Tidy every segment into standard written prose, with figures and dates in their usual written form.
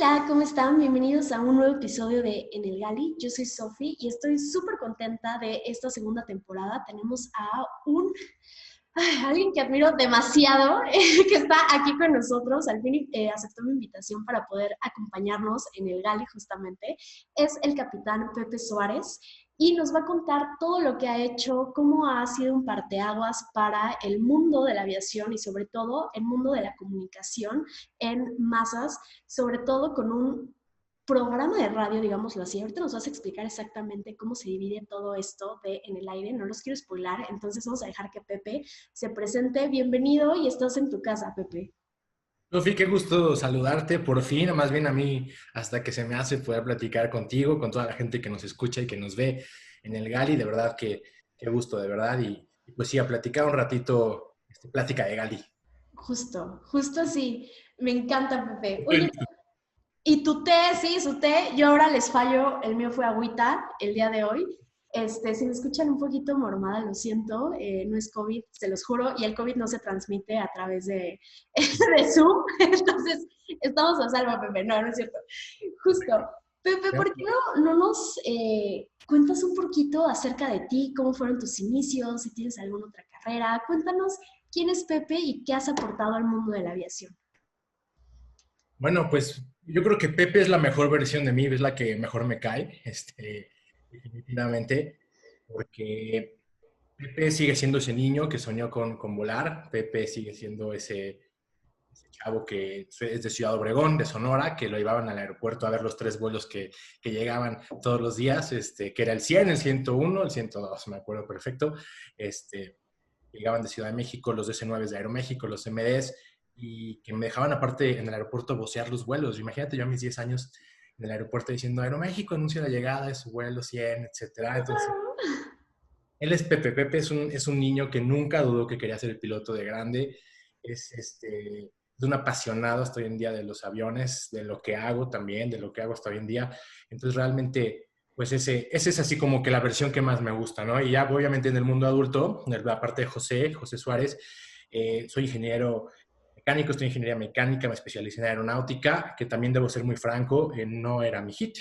Hola, ¿cómo están? Bienvenidos a un nuevo episodio de En el Gali. Yo soy Sofi y estoy súper contenta de esta segunda temporada. Tenemos a alguien que admiro demasiado, que está aquí con nosotros. Al fin aceptó mi invitación para poder acompañarnos en el Gali justamente. Es el capitán Pepe Suárez y nos va a contar todo lo que ha hecho, cómo ha sido un parteaguas para el mundo de la aviación y sobre todo el mundo de la comunicación en masas, sobre todo con un programa de radio, digámoslo así. Ahorita nos vas a explicar exactamente cómo se divide todo esto de en el aire, no los quiero spoilar, entonces vamos a dejar que Pepe se presente. Bienvenido y estás en tu casa, Pepe. Sofi, qué gusto saludarte por fin, más bien a mí, hasta que se me hace poder platicar contigo, con toda la gente que nos escucha y que nos ve en el Gali, de verdad que qué gusto, de verdad, y pues sí, a platicar un ratito, plática de Gali. Justo así. Me encanta, Pepe. Oye, y tu té, sí, su té, yo ahora les fallo, el mío fue agüita el día de hoy. Si me escuchan un poquito mormada, lo siento, no es COVID, se los juro, y el COVID no se transmite a través de, de Zoom, entonces estamos a salvo, Pepe, no, no es cierto. Justo. Pepe, ¿por qué no nos cuentas un poquito acerca de ti, cómo fueron tus inicios, si tienes alguna otra carrera? Cuéntanos quién es Pepe y qué has aportado al mundo de la aviación. Bueno, pues yo creo que Pepe es la mejor versión de mí, es la que mejor me cae, definitivamente, porque Pepe sigue siendo ese niño que soñó con volar, Pepe sigue siendo ese chavo que es de Ciudad Obregón, de Sonora, que lo llevaban al aeropuerto a ver los tres vuelos que llegaban todos los días, que era el 100, el 101, el 102, me acuerdo perfecto. Llegaban de Ciudad de México, los DC-9 de Aeroméxico, los MDs, y que me dejaban aparte en el aeropuerto vocear los vuelos. Imagínate yo a mis 10 años en el aeropuerto diciendo Aeroméxico anuncia la llegada de su vuelo 100, etcétera. Entonces, él es Pepe. Pepe es un niño que nunca dudó que quería ser el piloto de grande. Es un apasionado hasta hoy en día de los aviones, de lo que hago también, de lo que hago hasta hoy en día. Entonces, realmente, pues ese es así como que la versión que más me gusta, ¿no? Y ya, obviamente, en el mundo adulto, aparte de José Suárez, soy ingeniero mecánico, estoy en ingeniería mecánica, me especialicé en aeronáutica, que también debo ser muy franco, no era mi hit.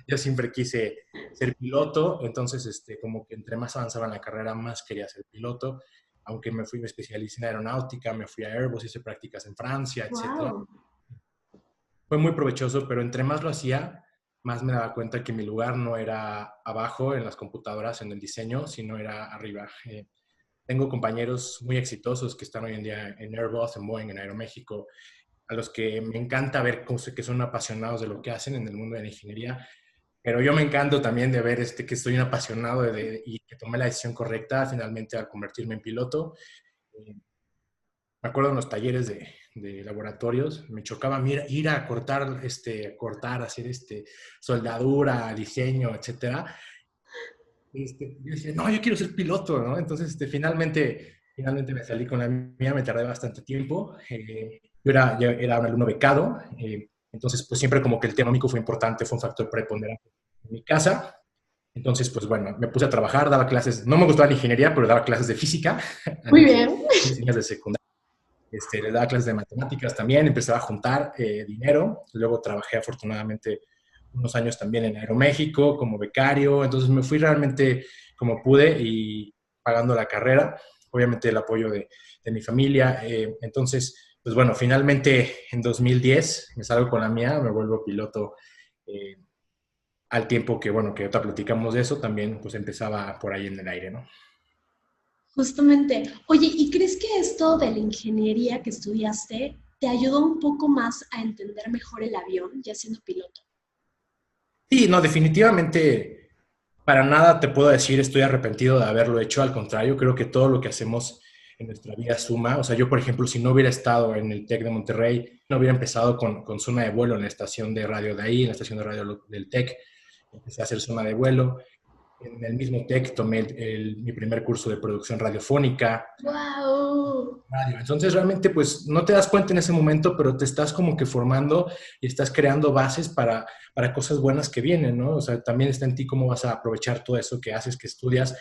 Yo siempre quise ser piloto, entonces como que entre más avanzaba en la carrera, más quería ser piloto, aunque me especialicé en aeronáutica, me fui a Airbus, hice prácticas en Francia, etcétera. Wow. Fue muy provechoso, pero entre más lo hacía, más me daba cuenta que mi lugar no era abajo en las computadoras, en el diseño, sino era arriba. Tengo compañeros muy exitosos que están hoy en día en Airbus, en Boeing, en Aeroméxico, a los que me encanta ver que son apasionados de lo que hacen en el mundo de la ingeniería, pero yo me encanto también de ver que soy un apasionado y que tomé la decisión correcta finalmente al convertirme en piloto. Me acuerdo en los talleres de laboratorios, me chocaba ir a cortar, hacer soldadura, diseño, etcétera. Yo decía, no, yo quiero ser piloto, ¿no? Entonces, finalmente me salí con la mía, me tardé bastante tiempo. Yo era un alumno becado, entonces, pues siempre como que el tema económico fue importante, fue un factor preponderante en mi casa. Entonces, pues bueno, me puse a trabajar, daba clases, no me gustaba la ingeniería, pero daba clases de física a Muy bien. niños de secundaria. Le daba clases de matemáticas también, empezaba a juntar dinero. Luego trabajé afortunadamente unos años también en Aeroméxico como becario. Entonces me fui realmente como pude y pagando la carrera. Obviamente el apoyo de mi familia. Entonces, pues bueno, finalmente en 2010 me salgo con la mía, me vuelvo piloto. eh, Al tiempo que, bueno, que ahorita platicamos de eso, también pues empezaba por ahí en el aire, ¿no? Justamente. Oye, ¿y crees que esto de la ingeniería que estudiaste te ayudó un poco más a entender mejor el avión, ya siendo piloto? Sí, no, definitivamente para nada te puedo decir estoy arrepentido de haberlo hecho, al contrario, creo que todo lo que hacemos en nuestra vida suma. O sea, yo, por ejemplo, si no hubiera estado en el TEC de Monterrey, no hubiera empezado con zona de vuelo en la estación de radio de ahí, en la estación de radio del TEC, empecé a hacer zona de vuelo. En el mismo TEC tomé mi primer curso de producción radiofónica, ¡Wow! radio. Entonces realmente pues no te das cuenta en ese momento, pero te estás como que formando y estás creando bases para cosas buenas que vienen, ¿no? O sea, también está en ti cómo vas a aprovechar todo eso que haces, que estudias.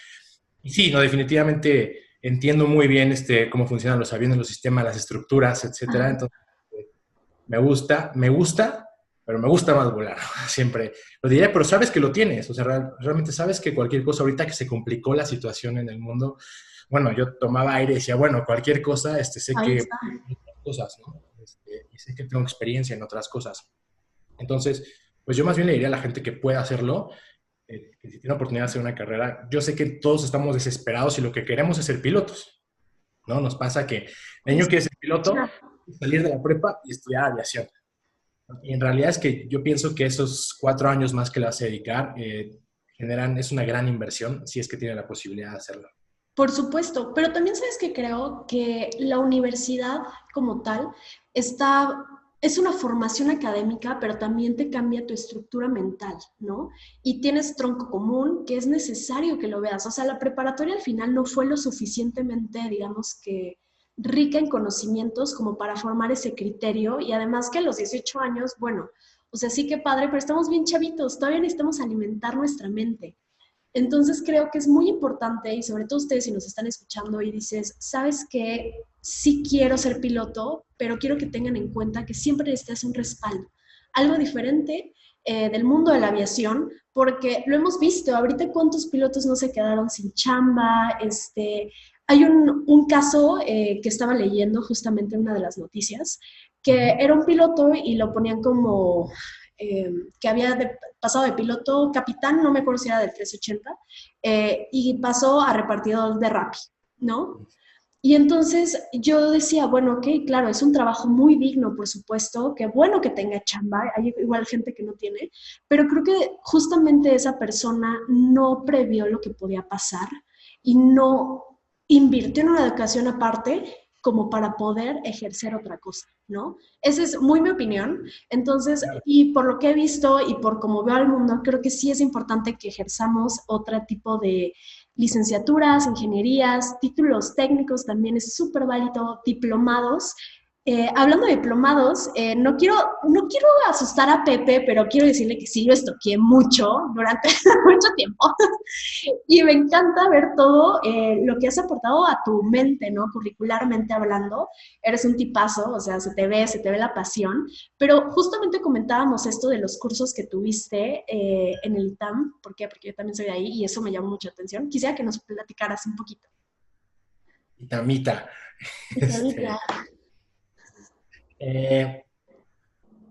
Y sí, no, definitivamente entiendo muy bien cómo funcionan los aviones, los sistemas, las estructuras, etcétera. Ajá. Entonces, me gusta, pero me gusta más volar. Siempre lo diré, pero sabes que lo tienes. O sea, realmente sabes que cualquier cosa, ahorita que se complicó la situación en el mundo, bueno, yo tomaba aire y decía, bueno, cualquier cosa, sé Ahí que está. cosas, ¿no? Y sé que tengo experiencia en otras cosas. Entonces, pues yo más bien le diría a la gente que pueda hacerlo, que si tiene oportunidad de hacer una carrera, yo sé que todos estamos desesperados y lo que queremos es ser pilotos, ¿no? Nos pasa que el niño quiere ser piloto, salir de la prepa y estudiar aviación. Y en realidad es que yo pienso que esos 4 años más que le vas a dedicar es una gran inversión si es que tiene la posibilidad de hacerlo. Por supuesto, pero también sabes que creo que la universidad como tal es una formación académica, pero también te cambia tu estructura mental, ¿no? Y tienes tronco común que es necesario que lo veas. O sea, la preparatoria al final no fue lo suficientemente, digamos que rica en conocimientos como para formar ese criterio y además que a los 18 años, bueno, o sea, sí que padre, pero estamos bien chavitos, todavía necesitamos alimentar nuestra mente. Entonces creo que es muy importante y sobre todo ustedes si nos están escuchando y dices, sabes que sí quiero ser piloto, pero quiero que tengan en cuenta que siempre necesitas un respaldo, algo diferente del mundo de la aviación, porque lo hemos visto, ahorita cuántos pilotos no se quedaron sin chamba, hay un caso que estaba leyendo justamente en una de las noticias, que era un piloto y lo ponían como que había pasado de piloto capitán, no me acuerdo si era del 380, y pasó a repartidor de Rappi, ¿no? Y entonces yo decía, bueno, ok, claro, es un trabajo muy digno, por supuesto, que bueno que tenga chamba, hay igual gente que no tiene, pero creo que justamente esa persona no previó lo que podía pasar y no invirtió en una educación aparte como para poder ejercer otra cosa, ¿no? Esa es muy mi opinión. Entonces, y por lo que he visto y por cómo veo al mundo, creo que sí es importante que ejerzamos otro tipo de licenciaturas, ingenierías, títulos técnicos también es súper válido, diplomados. Hablando de diplomados, no quiero asustar a Pepe, pero quiero decirle que sí lo estoqué mucho durante mucho tiempo. Y me encanta ver todo lo que has aportado a tu mente, ¿no? Curricularmente hablando, eres un tipazo, o sea, se te ve la pasión, pero justamente comentábamos esto de los cursos que tuviste en el ITAM, ¿por qué? Porque yo también soy de ahí y eso me llamó mucha atención. Quisiera que nos platicaras un poquito. Itamita. Itamita. Este, eh,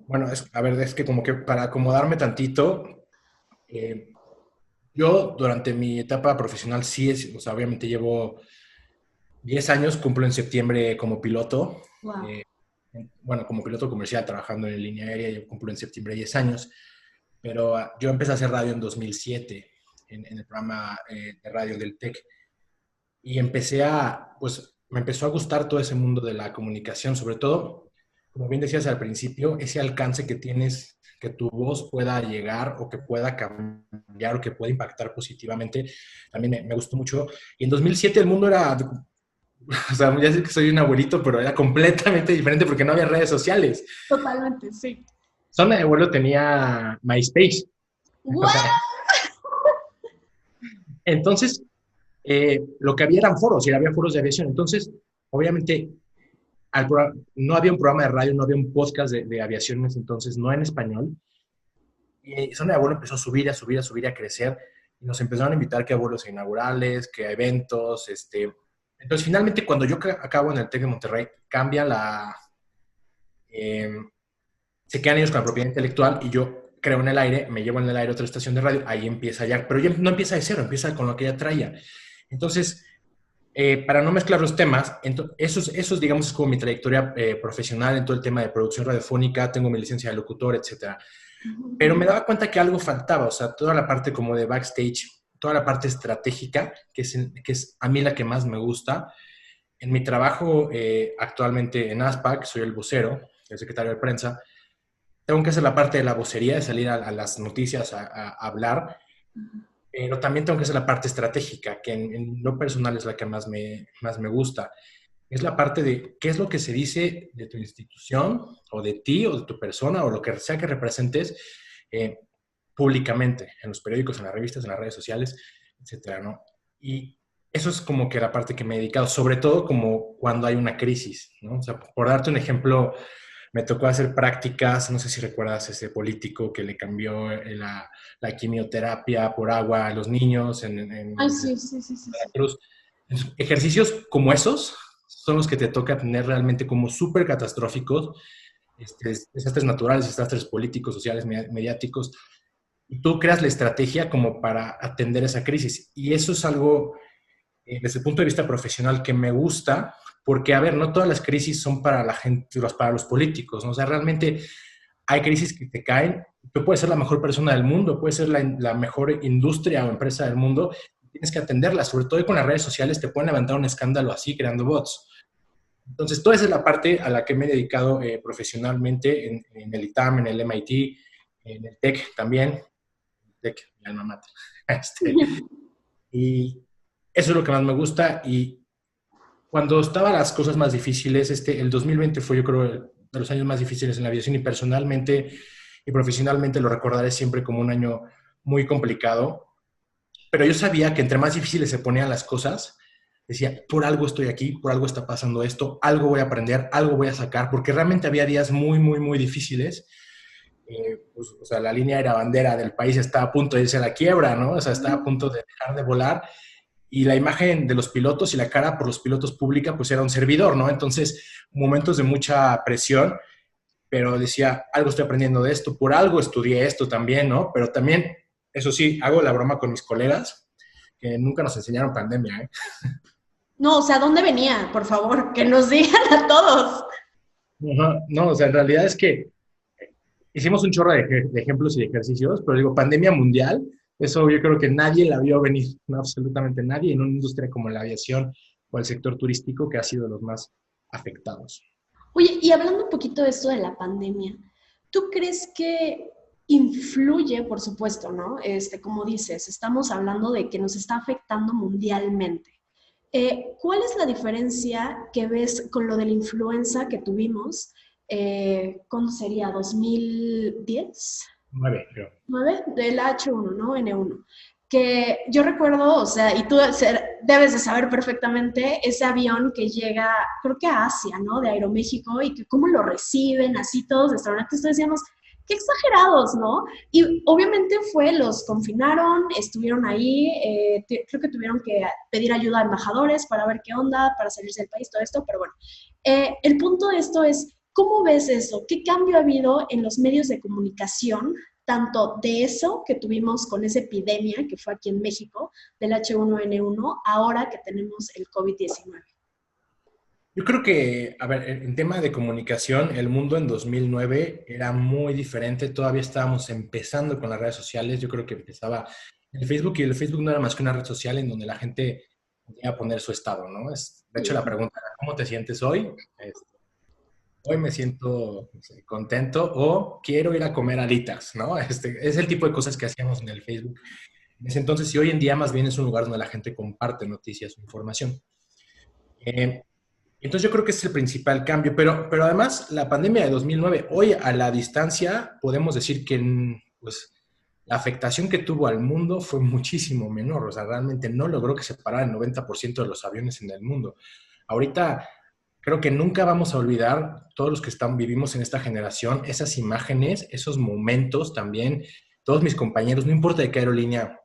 bueno, a ver, es que como que para acomodarme tantito, eh, yo durante mi etapa profesional sí o sea, obviamente llevo 10 años, cumplo en septiembre como piloto. Wow. eh, bueno, como piloto comercial trabajando en línea aérea, yo cumplo en septiembre 10 años, pero yo empecé a hacer radio en 2007 en el programa de radio del TEC y pues me empezó a gustar todo ese mundo de la comunicación, sobre todo, como bien decías al principio, ese alcance que tienes, que tu voz pueda llegar o que pueda cambiar o que pueda impactar positivamente, también me gustó mucho. Y en 2007 el mundo era, o sea, ya sé que soy un abuelito, pero era completamente diferente porque no había redes sociales. Totalmente, sí. Zona de vuelo tenía MySpace. O ¡Wow! sea, entonces, lo que había eran foros y había foros de aviación. Entonces, obviamente, no había un programa de radio, no había un podcast de aviación en ese entonces, no en español. Y Zona de Vuelo empezó a subir, a subir, a subir, a crecer. Y nos empezaron a invitar que a vuelos inaugurales, que a eventos. Entonces, finalmente, cuando yo acabo en el TEC de Monterrey, cambia eh, se quedan ellos con la propiedad intelectual y yo creo en el aire, me llevo en el aire otra estación de radio, ahí empieza ya, pero ya no empieza de cero, empieza con lo que ya traía. Entonces, para no mezclar los temas, esos digamos, es como mi trayectoria profesional en todo el tema de producción radiofónica, tengo mi licencia de locutor, etcétera. Pero me daba cuenta que algo faltaba, o sea, toda la parte como de backstage, toda la parte estratégica, que es a mí la que más me gusta. En mi trabajo actualmente en ASPAC, soy el vocero, el secretario de prensa, tengo que hacer la parte de la vocería, de salir a las noticias a hablar, pero también tengo que hacer la parte estratégica, que en lo personal es la que más me gusta. Es la parte de qué es lo que se dice de tu institución o de ti o de tu persona o lo que sea que representes eh, públicamente, en los periódicos, en las revistas, en las redes sociales, etcétera, ¿no? Y eso es como que la parte que me he dedicado, sobre todo como cuando hay una crisis, ¿no? O sea, por darte un ejemplo Me tocó hacer prácticas, no sé si recuerdas ese político que le cambió la quimioterapia por agua a los niños Ay, en sí, sí, sí, sí, sí. Veracruz. Ejercicios como esos son los que te toca tener realmente como súper catastróficos, desastres naturales, desastres políticos, sociales, mediáticos, y tú creas la estrategia como para atender esa crisis. Y eso es algo, desde el punto de vista profesional, que me gusta, porque, a ver, no todas las crisis son para la gente, para los políticos, ¿no? O sea, realmente hay crisis que te caen. Tú puedes ser la mejor persona del mundo, puedes ser la mejor industria o empresa del mundo, tienes que atenderla, sobre todo con las redes sociales te pueden levantar un escándalo así creando bots. Entonces, toda esa es la parte a la que me he dedicado profesionalmente en el ITAM, en el MIT, en el TEC también. TEC, mi alma mater. Y eso es lo que más me gusta. Y cuando estaban las cosas más difíciles, el 2020 fue, yo creo, de los años más difíciles en la aviación, y personalmente y profesionalmente lo recordaré siempre como un año muy complicado. Pero yo sabía que entre más difíciles se ponían las cosas, decía, por algo estoy aquí, por algo está pasando esto, algo voy a aprender, algo voy a sacar, porque realmente había días muy, muy, muy difíciles. Pues, o sea, la línea aérea bandera del país está a punto de irse a la quiebra, ¿no? O sea, está a punto de dejar de volar, y la imagen de los pilotos y la cara por los pilotos pública, pues era un servidor, ¿no? Entonces, momentos de mucha presión, pero decía, algo estoy aprendiendo de esto, por algo estudié esto también, ¿no? Pero también, eso sí, hago la broma con mis colegas, que nunca nos enseñaron pandemia, ¿eh? No, o sea, ¿dónde venía? Por favor, que nos digan a todos. No, no, o sea, en realidad es que hicimos un chorro de ejemplos y de ejercicios, pero digo, pandemia mundial, eso yo creo que nadie la vio venir, no, absolutamente nadie, en una industria como la aviación o el sector turístico, que ha sido de los más afectados. Oye, y hablando un poquito de esto de la pandemia, ¿tú crees que influye, por supuesto, ¿no? Como dices, estamos hablando de que nos está afectando mundialmente. ¿Cuál es la diferencia que ves con lo de la influenza que tuvimos? ¿Cuándo sería? ¿2010? 9, creo. 9 del H1, ¿no? N1. Que yo recuerdo, o sea, y tú debes de saber perfectamente, ese avión que llega, creo que a Asia, ¿no? De Aeroméxico, y que cómo lo reciben, así todos restaurantes, todos decíamos, qué exagerados, ¿no? Y obviamente los confinaron, estuvieron ahí, creo que tuvieron que pedir ayuda a embajadores para ver qué onda, para salirse del país, todo esto, pero bueno. El punto de esto es, ¿cómo ves eso? ¿Qué cambio ha habido en los medios de comunicación, tanto de eso que tuvimos con esa epidemia que fue aquí en México, del H1N1, ahora que tenemos el COVID-19? Yo creo que, a ver, en tema de comunicación, el mundo en 2009 era muy diferente. Todavía estábamos empezando con las redes sociales. Yo creo que empezaba el Facebook, y el Facebook no era más que una red social en donde la gente podía poner su estado, ¿no? De hecho, la pregunta era, ¿cómo te sientes hoy? Hoy me siento, no sé, contento, o quiero ir a comer alitas, ¿no? Es el tipo de cosas que hacíamos en el Facebook en ese entonces, y hoy en día más bien es un lugar donde la gente comparte noticias o información. Eh, entonces yo creo que ese es el principal cambio, pero además la pandemia de 2009, hoy a la distancia podemos decir que pues, la afectación que tuvo al mundo fue muchísimo menor. O sea, realmente no logró que se parara el 90% de los aviones en el mundo. Ahorita creo que nunca vamos a olvidar, todos los que vivimos en esta generación, esas imágenes, esos momentos también, todos mis compañeros, no importa de qué aerolínea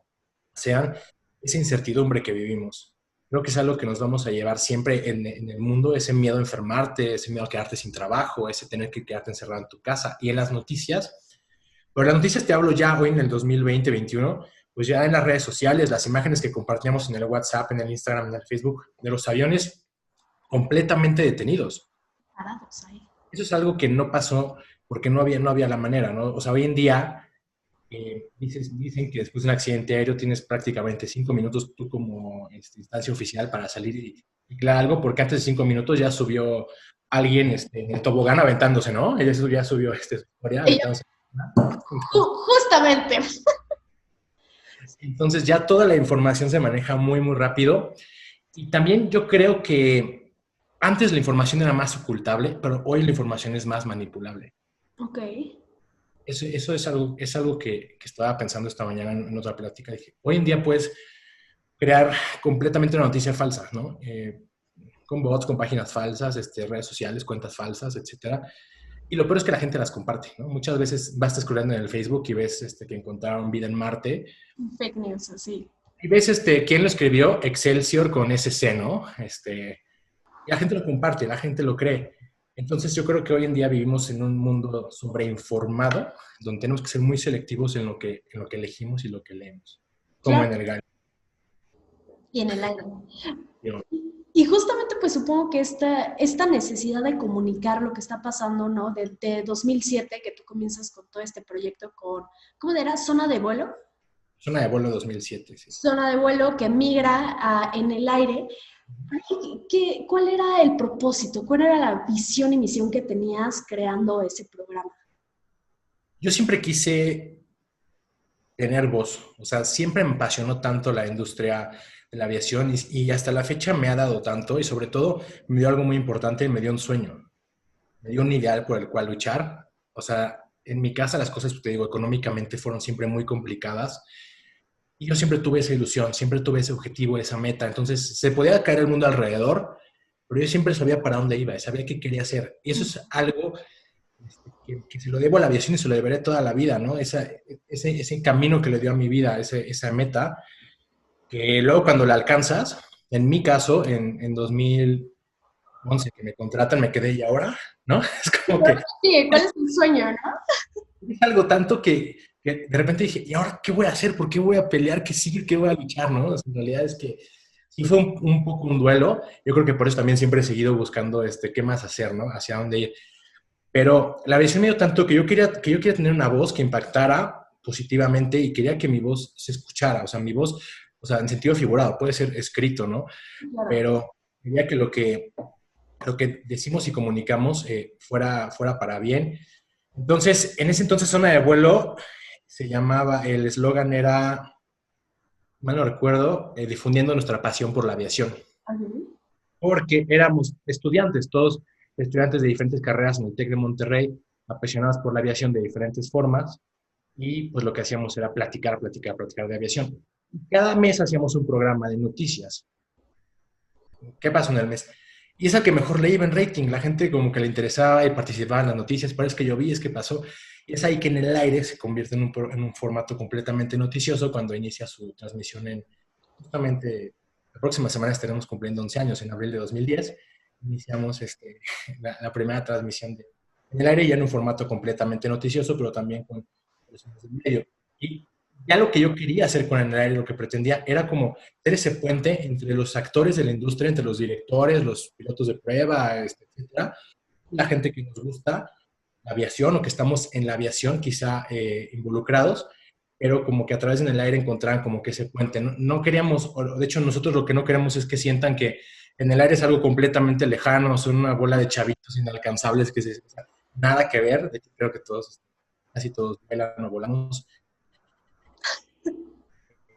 sean, esa incertidumbre que vivimos. Creo que es algo que nos vamos a llevar siempre en el mundo, ese miedo a enfermarte, ese miedo a quedarte sin trabajo, ese tener que quedarte encerrado en tu casa. Y en las noticias, pero las noticias te hablo ya hoy en el 2020-2021, pues ya en las redes sociales, las imágenes que compartíamos en el WhatsApp, en el Instagram, en el Facebook, de los aviones completamente detenidos. Parados ahí. Eso es algo que no pasó porque no había la manera, ¿no? O sea, hoy en día dicen que después de un accidente aéreo tienes prácticamente 5 minutos tú como instancia oficial para salir y claro algo, porque antes de 5 minutos ya subió alguien en el tobogán aventándose, ¿no? Ella ya subió su historia aventándose. Justamente. Entonces ya toda la información se maneja muy, muy rápido. Y también yo creo que antes la información era más ocultable, pero hoy la información es más manipulable. Ok. Eso es algo que estaba pensando esta mañana en otra plática. Dije, hoy en día puedes crear completamente una noticia falsa, ¿no? Con bots, con páginas falsas, redes sociales, cuentas falsas, etcétera. Y lo peor es que la gente las comparte, ¿no? Muchas veces vas scrollando en el Facebook y ves que encontraron vida en Marte. Fake news, así. Y ves quién lo escribió, Excelsior con SC, ¿no? Y la gente lo comparte, la gente lo cree. Entonces yo creo que hoy en día vivimos en un mundo sobreinformado, donde tenemos que ser muy selectivos en lo que elegimos y lo que leemos. Como Claro, en el gallo. y en el aire. Y justamente pues supongo que esta necesidad de comunicar lo que está pasando, ¿no? De 2007 que tú comienzas con todo este proyecto con, ¿cómo era? Zona de vuelo. Zona de vuelo 2007, sí. Zona de vuelo que migra en el aire. ¿Cuál era el propósito? ¿Cuál era la visión y misión que tenías creando ese programa? Yo siempre quise tener voz, o sea, siempre me apasionó tanto la industria de la aviación y hasta la fecha me ha dado tanto y sobre todo me dio algo muy importante, me dio un sueño, me dio un ideal por el cual luchar. O sea, en mi casa las cosas, te digo, económicamente fueron siempre muy complicadas y yo siempre tuve esa ilusión, siempre tuve ese objetivo, esa meta. Entonces, se podía caer el mundo alrededor, pero yo siempre sabía para dónde iba, sabía qué quería hacer. Y eso es algo que se lo debo a la aviación y se lo deberé toda la vida, ¿no? Ese camino que le dio a mi vida, esa meta, que luego cuando la alcanzas, en mi caso, en 2011 que me contratan, me quedé y ahora, ¿no? Es como que Sí, ¿cuál es tu sueño, no? es algo tanto que de repente dije, ¿y ahora qué voy a hacer? ¿Por qué voy a pelear? ¿Qué sigue? ¿Qué voy a luchar? ¿No? O sea, en realidad es que sí fue un poco un duelo. Yo creo que por eso también siempre he seguido buscando qué más hacer, ¿no? Hacia dónde ir. Pero la visión me dio tanto que yo quería tener una voz que impactara positivamente y quería que mi voz se escuchara. O sea, mi voz, o sea, en sentido figurado, puede ser escrito, ¿no? Claro. Pero quería que lo que decimos y comunicamos fuera para bien. Entonces, en ese entonces Zona de Vuelo se llamaba, el eslogan era, mal no recuerdo, difundiendo nuestra pasión por la aviación, Ujú. porque éramos estudiantes, todos estudiantes de diferentes carreras en el TEC de Monterrey, apasionados por la aviación de diferentes formas, y pues lo que hacíamos era platicar, platicar, platicar de aviación. Cada mes hacíamos un programa de noticias. ¿Qué pasó en el mes? Y es el que mejor le iba en rating. La gente como que le interesaba y participaba en las noticias. Pero es que yo vi, es que pasó. Y es ahí que en el aire se convierte en un formato completamente noticioso cuando inicia su transmisión justamente, la próxima semana estaremos cumpliendo 11 años, en abril de 2010. Iniciamos la primera transmisión en el aire ya en un formato completamente noticioso, pero también con personas del medio. Y ya lo que yo quería hacer con el aire, lo que pretendía, era como ser ese puente entre los actores de la industria, entre los directores, los pilotos de prueba, etcétera, la gente que nos gusta la aviación o que estamos en la aviación quizá involucrados, pero como que a través en el aire encontraran como que ese puente. No, no queríamos, o de hecho nosotros lo que no queremos es que sientan que en el aire es algo completamente lejano, son una bola de chavitos inalcanzables o sea, nada que ver. De hecho, creo que casi todos vuelan o volamos.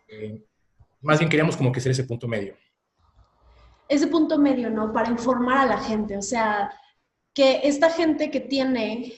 Eh, Más bien queríamos como que ser ese punto medio. Ese punto medio, ¿no? Para informar a la gente, o sea, que esta gente que tiene,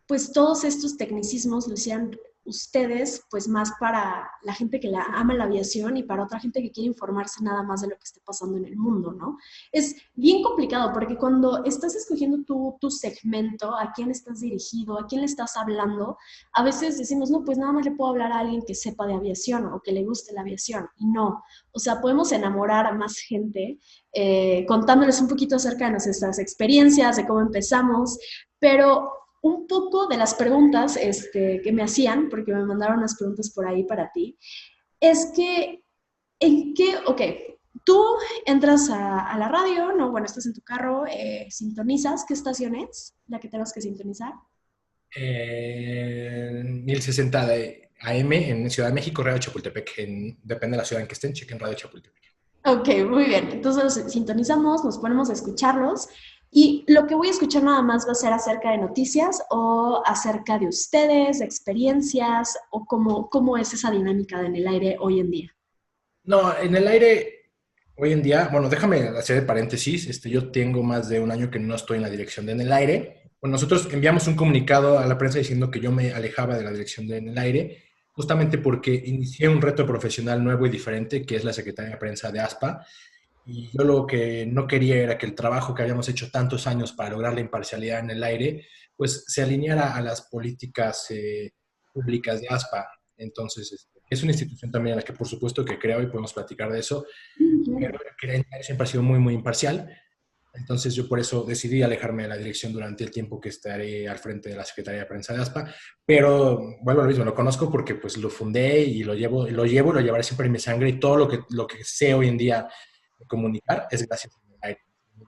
pues todos estos tecnicismos lo hicieran ustedes, pues más para la gente que la ama la aviación y para otra gente que quiere informarse nada más de lo que esté pasando en el mundo, ¿no? Es bien complicado porque cuando estás escogiendo tu segmento, a quién estás dirigido, a quién le estás hablando, a veces decimos, no, pues nada más le puedo hablar a alguien que sepa de aviación o que le guste la aviación. Y no, o sea, podemos enamorar a más gente contándoles un poquito acerca de nuestras experiencias, de cómo empezamos, pero un poco de las preguntas que me hacían, porque me mandaron unas preguntas por ahí para ti, es que, ok, tú entras a la radio, ¿no? Bueno, estás en tu carro, sintonizas, ¿qué estación es la que tenemos que sintonizar? 1060 de AM en Ciudad de México, Radio Chapultepec. Depende de la ciudad en que estén, chequen Radio Chapultepec. Ok, muy bien. Entonces los sintonizamos, nos ponemos a escucharlos y lo que voy a escuchar nada más va a ser acerca de noticias o acerca de ustedes, de experiencias o cómo es esa dinámica en el aire hoy en día. No, en el aire, hoy en día, bueno, déjame hacer el paréntesis. Yo tengo más de un año que no estoy en la dirección de En el Aire. Bueno, nosotros enviamos un comunicado a la prensa diciendo que yo me alejaba de la dirección de En el Aire, justamente porque inicié un reto profesional nuevo y diferente, que es la Secretaría de Prensa de ASPA. Y yo lo que no quería era que el trabajo que habíamos hecho tantos años para lograr la imparcialidad en el aire, pues se alineara a las políticas públicas de ASPA. Entonces, es una institución también en la que por supuesto que creo y podemos platicar de eso, pero Claro. que siempre ha sido muy, muy imparcial. Entonces yo por eso decidí alejarme de la dirección durante el tiempo que estaré al frente de la Secretaría de Prensa de ASPA, pero vuelvo a lo mismo, lo conozco porque pues lo fundé y lo llevaré siempre en mi sangre y todo lo que sé hoy en día de comunicar es gracias a aire.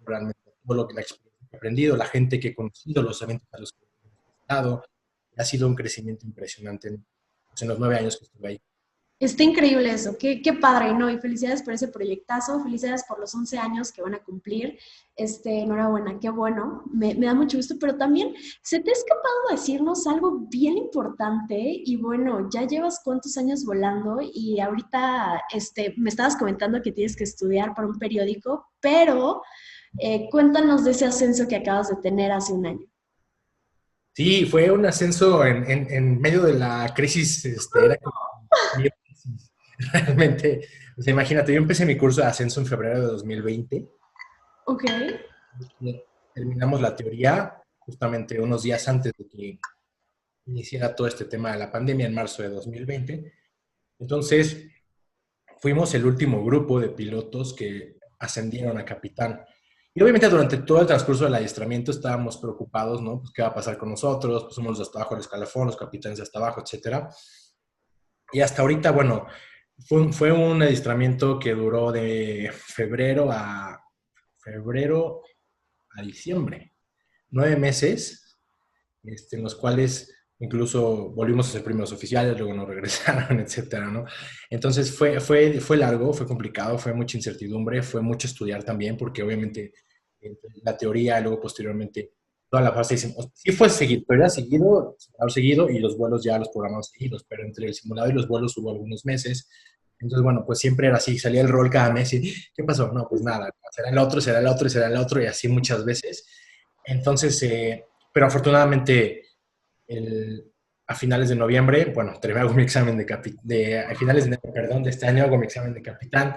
Realmente todo lo que la experiencia que he aprendido, la gente que he conocido, los eventos a los que he estado, ha sido un crecimiento impresionante pues, en los 9 años que estuve ahí. Está increíble eso, qué padre, ¿no? Y felicidades por ese proyectazo, felicidades por los 11 años que van a cumplir. Enhorabuena, qué bueno, me da mucho gusto, pero también se te ha escapado decirnos algo bien importante y bueno, ya llevas cuántos años volando y ahorita me estabas comentando que tienes que estudiar para un periódico, pero cuéntanos de ese ascenso que acabas de tener hace un año. Sí, fue un ascenso en medio de la crisis, era como realmente, o sea, imagínate, yo empecé mi curso de ascenso en febrero de 2020. Ok, Terminamos la teoría justamente unos días antes de que iniciara todo este tema de la pandemia en marzo de 2020. Entonces, fuimos el último grupo de pilotos que ascendieron a capitán. Y obviamente durante todo el transcurso del adiestramiento estábamos preocupados, ¿no? Pues qué va a pasar con nosotros, pues somos los hasta abajo del escalafón, los capitanes hasta abajo, etcétera. Y hasta ahorita, bueno, fue un adiestramiento que duró de febrero a diciembre. 9 meses, en los cuales incluso volvimos a ser primeros oficiales, luego nos regresaron, etcétera, ¿no? Entonces fue largo, fue complicado, fue mucha incertidumbre, fue mucho estudiar también, porque obviamente la teoría y luego posteriormente toda la fase, sí fue seguido, pero era seguido, simulador seguido y los vuelos ya los programamos seguidos, pero entre el simulado y los vuelos hubo algunos meses. Entonces, bueno, pues siempre era así, salía el rol cada mes y ¿qué pasó? No, pues nada, será el otro, será el otro, será el otro y así muchas veces. Entonces, pero afortunadamente el, a finales de noviembre, bueno, hago mi examen a finales de enero, perdón, de este año hago mi examen de capitán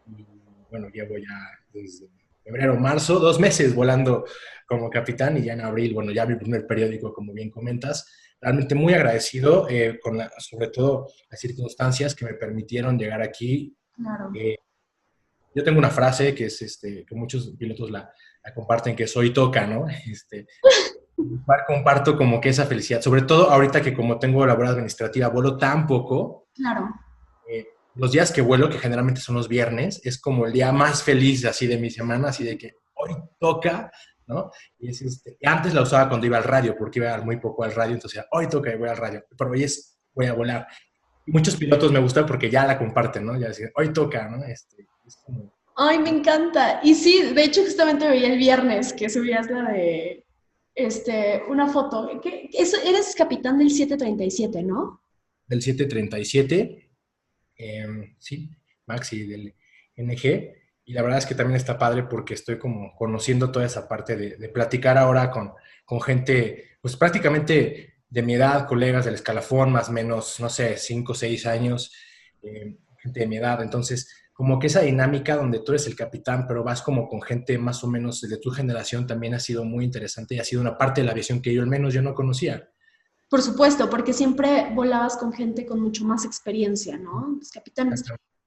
y bueno, llevo ya desde febrero, marzo, 2 meses volando como capitán y ya en abril, bueno, ya mi primer periódico, como bien comentas. Realmente muy agradecido sobre todo las circunstancias que me permitieron llegar aquí. claro. Eh, yo tengo una frase que es que muchos pilotos la comparten, que es hoy toca, ¿no? Comparto como que esa felicidad, sobre todo ahorita que como tengo labor administrativa, vuelo tan poco, Claro. los días que vuelo, que generalmente son los viernes, es como el día más feliz así de mi semana, así de que hoy toca, ¿no? Y y antes la usaba cuando iba al radio, porque iba muy poco al radio, entonces hoy toca y voy al radio, pero hoy voy a volar. Y muchos pilotos me gustan porque ya la comparten, ¿no? Ya decir, hoy toca, ¿no? Es como... Ay, me encanta. Y sí, de hecho, justamente veía el viernes que subías la de, una foto. Eres capitán del 737, ¿no? Del 737, sí, Maxi del NG. Y la verdad es que también está padre porque estoy como conociendo toda esa parte de platicar ahora con gente, pues prácticamente de mi edad, colegas del escalafón, más o menos, no sé, 5 o 6 años, gente de mi edad. Entonces, como que esa dinámica donde tú eres el capitán, pero vas como con gente más o menos de tu generación, también ha sido muy interesante y ha sido una parte de la aviación que yo al menos yo no conocía. Por supuesto, porque siempre volabas con gente con mucho más experiencia, ¿no? Los capitanes.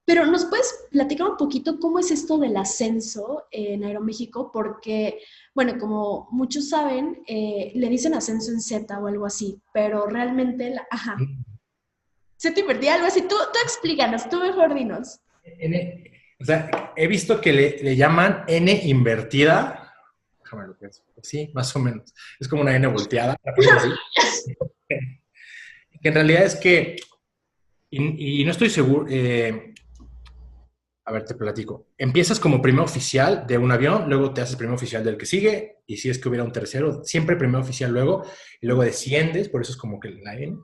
Pero ¿nos puedes platicar un poquito cómo es esto del ascenso en Aeroméxico? Porque, bueno, como muchos saben, le dicen ascenso en Z o algo así, pero realmente, ajá, Z invertida, algo así. Tú explícanos, tú mejor dinos. O sea, he visto que le llaman N invertida. Déjame lo pienso. Sí, más o menos. Es como una N volteada, la pones así. Que en realidad es que, y no estoy seguro, a ver, te platico. Empiezas como primer oficial de un avión, luego te haces primer oficial del que sigue, y si es que hubiera un tercero, siempre primer oficial luego, y luego desciendes, por eso es como que la N,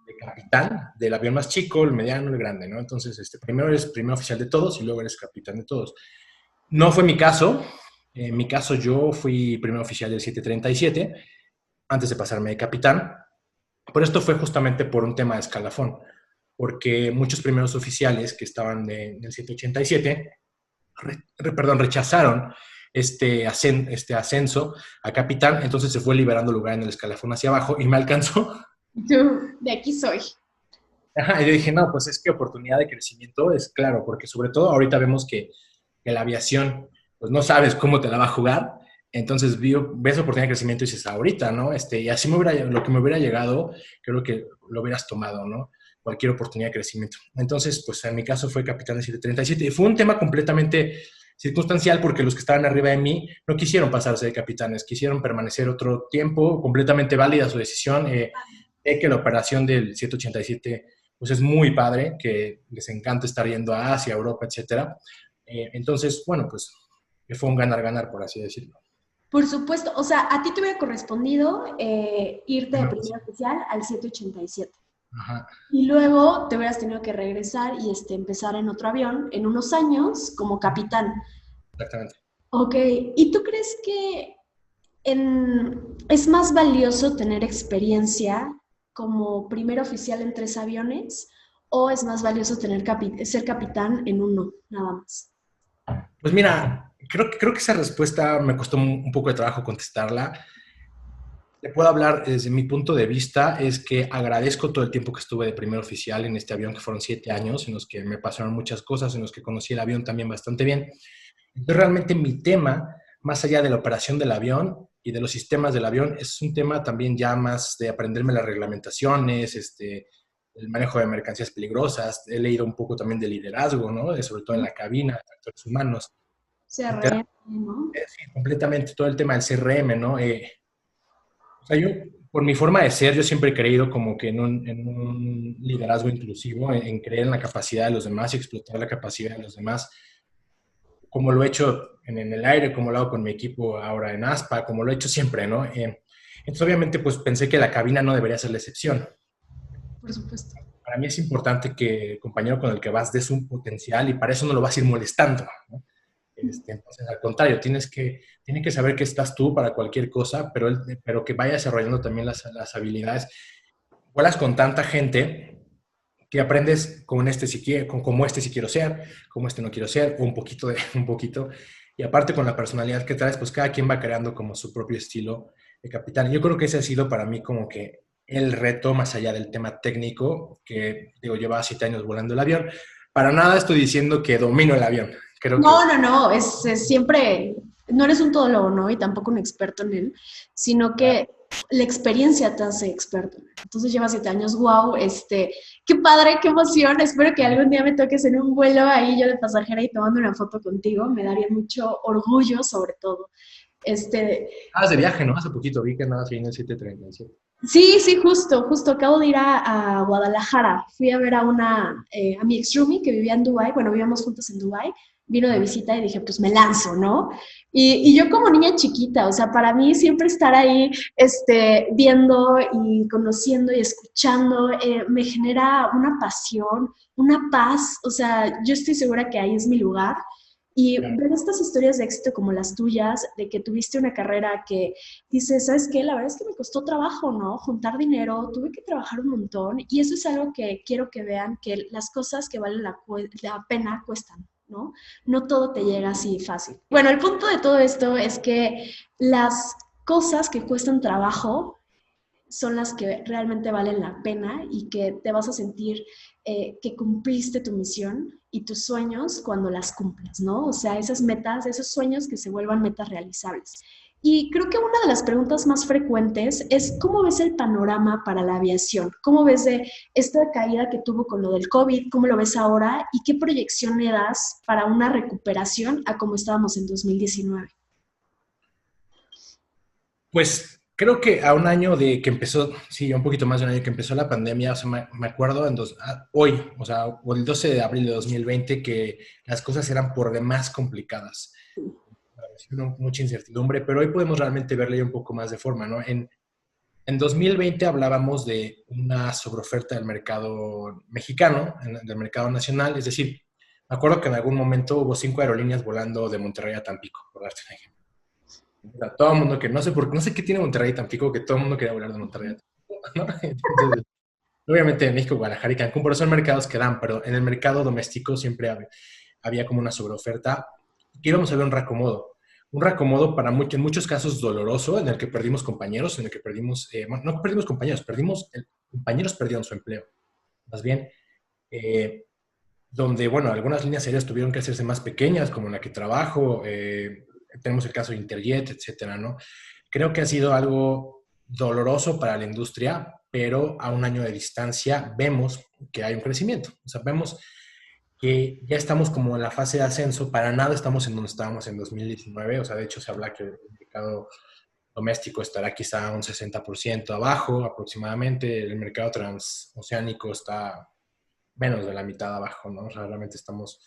de capitán, del avión más chico, el mediano, el grande, ¿no? Entonces, primero eres primer oficial de todos y luego eres capitán de todos. No fue mi caso. En mi caso, yo fui primer oficial del 737 antes de pasarme de capitán. Pero esto fue justamente por un tema de escalafón, porque muchos primeros oficiales que estaban del 787 rechazaron este ascenso a capitán, entonces se fue liberando lugar en el escalafón hacia abajo y me alcanzó. Tú, de aquí soy. Ajá, y yo dije, no, pues es que oportunidad de crecimiento es claro, porque sobre todo ahorita vemos que la aviación, pues no sabes cómo te la va a jugar, entonces ves oportunidad de crecimiento y dices, ahorita, ¿no? Y así lo que me hubiera llegado, creo que lo hubieras tomado, ¿no? Cualquier oportunidad de crecimiento. Entonces, pues en mi caso fue capitán de 737 y fue un tema completamente circunstancial porque los que estaban arriba de mí no quisieron pasarse de capitanes, quisieron permanecer otro tiempo, completamente válida su decisión. Que la operación del 787 pues es muy padre, que les encanta estar yendo a Asia, Europa, etcétera. Entonces, bueno, pues fue un ganar-ganar, por así decirlo. Por supuesto, o sea, a ti te hubiera correspondido irte de Ajá, primer oficial al 787. ajá, Y luego te hubieras tenido que regresar y empezar en otro avión en unos años como capitán. exactamente. Ok, ¿y tú crees que es más valioso tener experiencia como primer oficial en 3 aviones o es más valioso ser capitán en uno, nada más? Pues mira, creo que esa respuesta me costó un poco de trabajo contestarla. Te puedo hablar desde mi punto de vista, es que agradezco todo el tiempo que estuve de primer oficial en este avión, que fueron 7 años, en los que me pasaron muchas cosas, en los que conocí el avión también bastante bien. Entonces, realmente mi tema, más allá de la operación del avión y de los sistemas del avión, es un tema también ya más de aprenderme las reglamentaciones, el manejo de mercancías peligrosas. He leído un poco también de liderazgo, ¿no? Sobre todo en la cabina, factores humanos. CRM, ¿no? Sí, completamente todo el tema del CRM, ¿no? O sea, yo, por mi forma de ser, yo siempre he creído como que en un liderazgo inclusivo, en creer en la capacidad de los demás y explotar la capacidad de los demás, como lo he hecho en el aire, como lo hago con mi equipo ahora en ASPA, como lo he hecho siempre, ¿no? Entonces, obviamente, pues pensé que la cabina no debería ser la excepción. Por supuesto. Para mí es importante que el compañero con el que vas des un potencial y para eso no lo vas a ir molestando, ¿no? Entonces, al contrario, tiene que saber que estás tú para cualquier cosa, pero que vaya desarrollando también las habilidades. Vuelas con tanta gente que aprendes como como este si quiero ser, como este no quiero ser, o un poquito un poquito. Y aparte con la personalidad que traes, pues cada quien va creando como su propio estilo de capitán. Yo creo que ese ha sido para mí como que el reto más allá del tema técnico, que digo, llevaba 7 años volando el avión. Para nada estoy diciendo que domino el avión. Creo que No, no, no, es siempre, no eres un todólogo, ¿no? Y tampoco un experto en él, sino que la experiencia te hace experto. Entonces llevas 7 años, wow, qué padre, qué emoción. Espero que algún día me toques en un vuelo ahí yo de pasajera y tomando una foto contigo. Me daría mucho orgullo, sobre todo. Este, de viaje, ¿no? Hace poquito vi que andabas ahí en el 737. Sí, sí, justo. Acabo de ir a Guadalajara. Fui a ver a mi ex roomie que vivía en Dubái. Bueno, vivíamos juntos en Dubái. Vino de visita y dije, pues me lanzo, ¿no? Y yo como niña chiquita, o sea, para mí siempre estar ahí, viendo y conociendo y escuchando, me genera una pasión, una paz. O sea, yo estoy segura que ahí es mi lugar. Y ver estas historias de éxito como las tuyas, de que tuviste una carrera que dices, ¿sabes qué? La verdad es que me costó trabajo, ¿no? Juntar dinero, tuve que trabajar un montón y eso es algo que quiero que vean, que las cosas que valen la pena cuestan, ¿no? No todo te llega así fácil. Bueno, el punto de todo esto es que las cosas que cuestan trabajo son las que realmente valen la pena y que te vas a sentir que cumpliste tu misión y tus sueños cuando las cumplas, ¿no? O sea, esas metas, esos sueños que se vuelvan metas realizables. Y creo que una de las preguntas más frecuentes es ¿cómo ves el panorama para la aviación? ¿Cómo ves de esta caída que tuvo con lo del COVID? ¿Cómo lo ves ahora? ¿Y qué proyección le das para una recuperación a como estábamos en 2019? Pues creo que a un año de que empezó, sí, un poquito más de un año que empezó la pandemia, o sea, me acuerdo hoy, o sea, o el 12 de abril de 2020, que las cosas eran por demás complicadas. Mucha incertidumbre, pero hoy podemos realmente verle un poco más de forma, ¿no? En 2020 hablábamos de una sobreoferta del mercado mexicano, del mercado nacional, es decir, me acuerdo que en algún momento hubo 5 aerolíneas volando de Monterrey a Tampico, por darte un ejemplo. O sea, todo el mundo que no sé qué tiene Monterrey y Tampico, que todo el mundo quería volar de Monterrey a Tampico, ¿no? Entonces, obviamente en México, Guadalajara y Cancún, pero son mercados que dan, pero en el mercado doméstico siempre había como una sobreoferta. que íbamos a ver un reacomodo en muchos casos doloroso, en el que perdimos compañeros, en el que perdimos, no perdimos compañeros, compañeros perdieron su empleo, más bien, eh, donde, bueno, algunas líneas aéreas tuvieron que hacerse más pequeñas, como en la que trabajo, tenemos el caso de Interjet, etcétera, ¿no? Creo que ha sido algo doloroso para la industria, pero a un año de distancia vemos que hay un crecimiento. O sea, vemos que ya estamos como en la fase de ascenso, para nada estamos en donde estábamos en 2019, o sea, de hecho se habla que el mercado doméstico estará quizá un 60% abajo aproximadamente, el mercado transoceánico está menos de la mitad abajo, ¿no? O sea, realmente estamos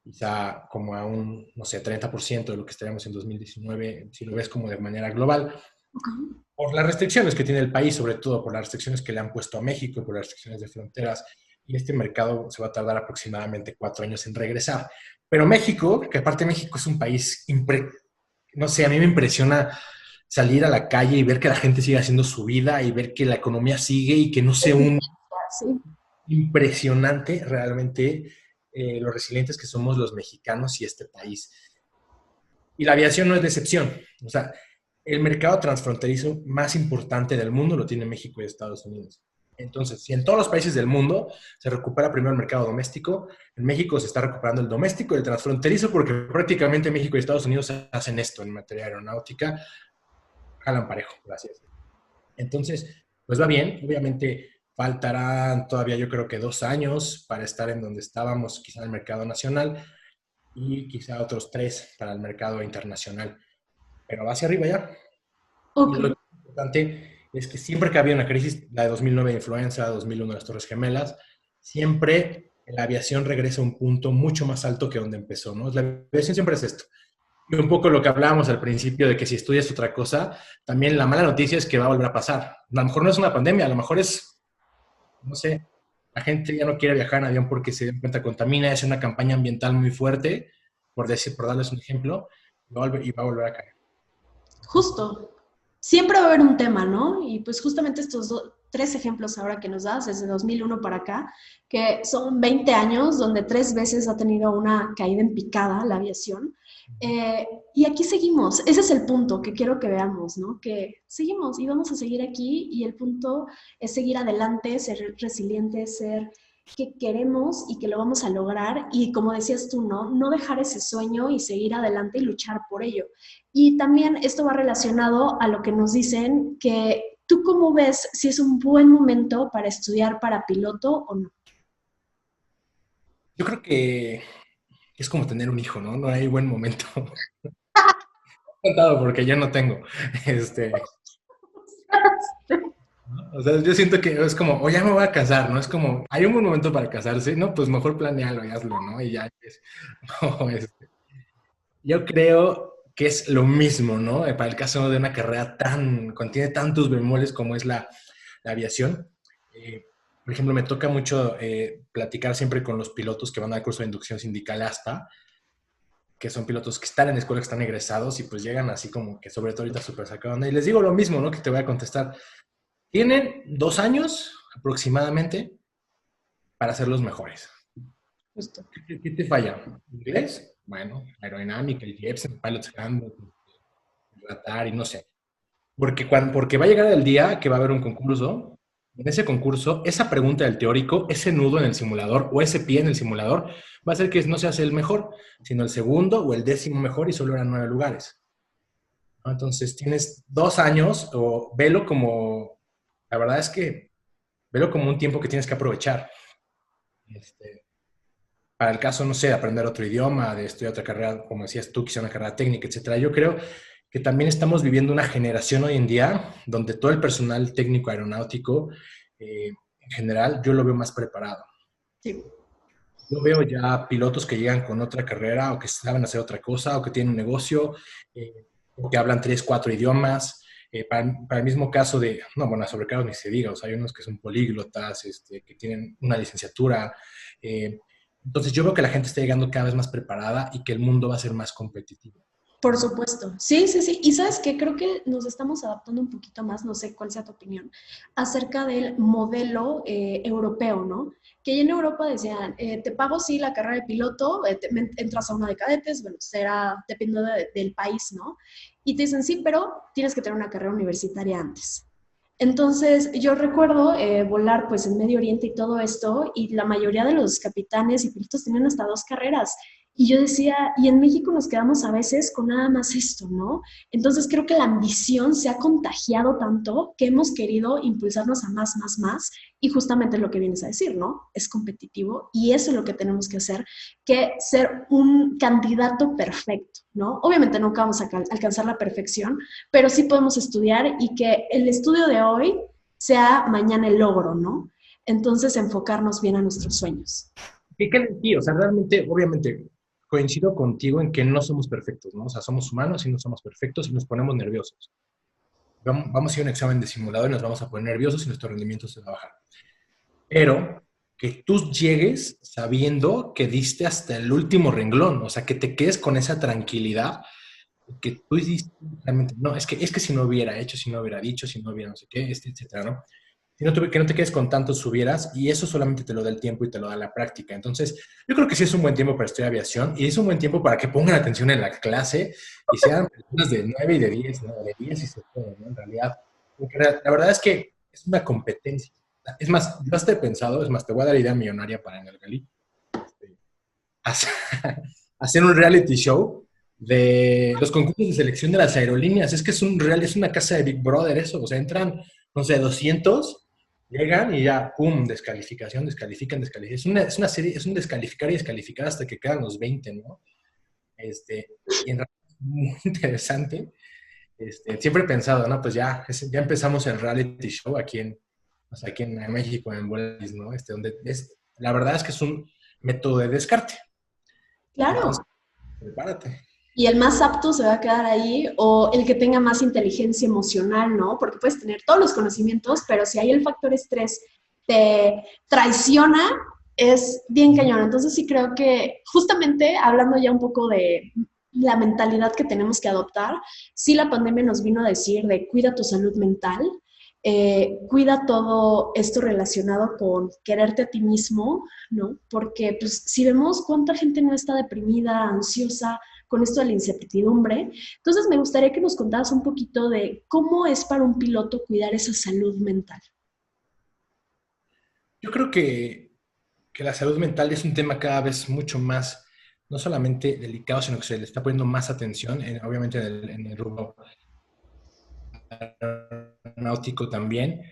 quizá como a un, no sé, 30% de lo que estaríamos en 2019, si lo ves como de manera global, Ok. por las restricciones que tiene el país, sobre todo por las restricciones que le han puesto a México, por las restricciones de fronteras, y este mercado se va a tardar aproximadamente 4 años en regresar. Pero México, que aparte México es un país, no sé, a mí me impresiona salir a la calle y ver que la gente sigue haciendo su vida y ver que la economía sigue y que no se un Sí. impresionante realmente lo resilientes que somos los mexicanos y este país. Y la aviación no es de excepción. O sea, el mercado transfronterizo más importante del mundo lo tiene México y Estados Unidos. Entonces, si en todos los países del mundo se recupera primero el mercado doméstico, en México se está recuperando el doméstico y el transfronterizo porque prácticamente México y Estados Unidos hacen esto en materia aeronáutica, jalan parejo, gracias. Entonces, pues va bien, obviamente faltarán todavía yo creo que 2 años para estar en donde estábamos, quizá en el mercado nacional, y quizá otros 3 para el mercado internacional, pero va hacia arriba ya. Y Ok. lo importante es que siempre que había una crisis, la de 2009 de influenza, 2001 de las Torres Gemelas, siempre la aviación regresa a un punto mucho más alto que donde empezó, ¿no? La aviación siempre es esto. Y un poco lo que hablábamos al principio de que si estudias otra cosa, también la mala noticia es que va a volver a pasar. A lo mejor no es una pandemia, a lo mejor es, no sé, la gente ya no quiere viajar en avión porque se den cuenta contamina, es una campaña ambiental muy fuerte, por darles un ejemplo, y va a volver a caer. Justo. Siempre va a haber un tema, ¿no? Y pues justamente estos tres ejemplos ahora que nos das, desde 2001 para acá, que son 20 años donde 3 veces ha tenido una caída en picada la aviación. Y aquí seguimos. Ese es el punto que quiero que veamos, ¿no? Que seguimos y vamos a seguir aquí y el punto es seguir adelante, ser resilientes, ser que queremos y que lo vamos a lograr y como decías tú, ¿no? No dejar ese sueño y seguir adelante y luchar por ello. Y también esto va relacionado a lo que nos dicen que tú cómo ves si es un buen momento para estudiar para piloto o no. Yo creo que es como tener un hijo, ¿no? No hay buen momento. Contado porque yo no tengo. Este, ¿no? O sea, yo siento que es como, o ya me voy a casar, ¿no? Es como, hay un buen momento para casarse, ¿no? Pues mejor planealo y hazlo, ¿no? Y ya es. No, yo creo que es lo mismo, ¿no? Para el caso de una carrera contiene tantos bemoles como es la aviación. Por ejemplo, me toca mucho platicar siempre con los pilotos que van al curso de inducción sindical ASPA, que son pilotos que están en la escuela, que están egresados y pues llegan así como que sobre todo ahorita súper sacados. Y les digo lo mismo, ¿no? Que te voy a contestar. Tienen 2 años aproximadamente para ser los mejores. Justo. ¿Qué te falla? ¿Inglés? Bueno, aerodinámica, el JEPS, el Pilot's Handbook, el Radar y no sé. Porque va a llegar el día que va a haber un concurso. En ese concurso, esa pregunta del teórico, ese nudo en el simulador o ese pie en el simulador, va a ser que no se hace el mejor, sino el segundo o el 10º mejor y solo eran 9 lugares, ¿no? Entonces tienes 2 años o velo como, la verdad es que velo como un tiempo que tienes que aprovechar. Este, para el caso, no sé, de aprender otro idioma, de estudiar otra carrera, como decías tú, quizá una carrera técnica, etcétera. Yo creo que también estamos viviendo una generación hoy en día donde todo el personal técnico aeronáutico, en general, yo lo veo más preparado. Sí. Yo veo ya pilotos que llegan con otra carrera o que saben hacer otra cosa o que tienen un negocio o que hablan 3, 4 idiomas. Para el mismo caso de, no, bueno, sobre casos ni se diga, o sea, hay unos que son políglotas, que tienen una licenciatura. Entonces yo veo que la gente está llegando cada vez más preparada y que el mundo va a ser más competitivo. Por supuesto. Sí, sí, sí. Y sabes qué, creo que nos estamos adaptando un poquito más, no sé cuál sea tu opinión, acerca del modelo europeo, ¿no? Que ya en Europa decían, te pago sí la carrera de piloto, entras a una de cadetes, bueno, será dependiendo del país, ¿no? Y te dicen, sí, pero tienes que tener una carrera universitaria antes. Entonces, yo recuerdo volar pues en Medio Oriente y todo esto, y la mayoría de los capitanes y pilotos tenían hasta dos carreras. Y yo decía, y en México nos quedamos a veces con nada más esto, ¿no? Entonces creo que la ambición se ha contagiado tanto que hemos querido impulsarnos a más, más, más, y justamente lo que vienes a decir, ¿no? Es competitivo y eso es lo que tenemos que hacer, que ser un candidato perfecto, ¿no? Obviamente nunca vamos a alcanzar la perfección, pero sí podemos estudiar y que el estudio de hoy sea mañana el logro, ¿no? Entonces enfocarnos bien a nuestros sueños. Sí, o sea, realmente, obviamente, coincido contigo en que no somos perfectos, ¿no? O sea, somos humanos y no somos perfectos y nos ponemos nerviosos. Vamos a ir a un examen de simulador y nos vamos a poner nerviosos y nuestro rendimiento se va a bajar. Pero que tú llegues sabiendo que diste hasta el último renglón, o sea, que te quedes con esa tranquilidad, que tú dices realmente, no, es que si no hubiera hecho, si no hubiera dicho, si no hubiera no sé qué, etcétera, ¿no? Que no te quedes con tantos subieras, y eso solamente te lo da el tiempo y te lo da la práctica. Entonces, yo creo que sí es un buen tiempo para estudiar aviación y es un buen tiempo para que pongan atención en la clase y sean personas de 9 y de 10, ¿no? De 10 y se puede, ¿no? En realidad, porque la verdad es que es una competencia. Es más, yo hasta he pensado, es más, te voy a dar idea millonaria para en el Gali, este, hacer, hacer un reality show de los concursos de selección de las aerolíneas. Es que es una casa de Big Brother eso, o sea, entran, no sé, 200, llegan y ya, pum, descalificación, descalifican, descalifican. Es una serie, es un descalificar y descalificar hasta que quedan los 20, ¿no? Y en realidad es muy interesante. Siempre he pensado, ¿no? Pues ya empezamos el reality show aquí o sea, aquí en México, en Bolis, ¿no? La verdad es que es un método de descarte. Entonces, Claro. prepárate. Y el más apto se va a quedar ahí, o el que tenga más inteligencia emocional, ¿no? Porque puedes tener todos los conocimientos, pero si ahí el factor estrés te traiciona, es bien cañón. Entonces sí creo que justamente hablando ya un poco de la mentalidad que tenemos que adoptar, sí la pandemia nos vino a decir de cuida tu salud mental, cuida todo esto relacionado con quererte a ti mismo, ¿no? Porque pues si vemos cuánta gente no está deprimida, ansiosa, con esto de la incertidumbre. Entonces, me gustaría que nos contaras un poquito de cómo es para un piloto cuidar esa salud mental. Yo creo que la salud mental es un tema cada vez mucho más, no solamente delicado, sino que se le está poniendo más atención, obviamente en el rubro aeronáutico también.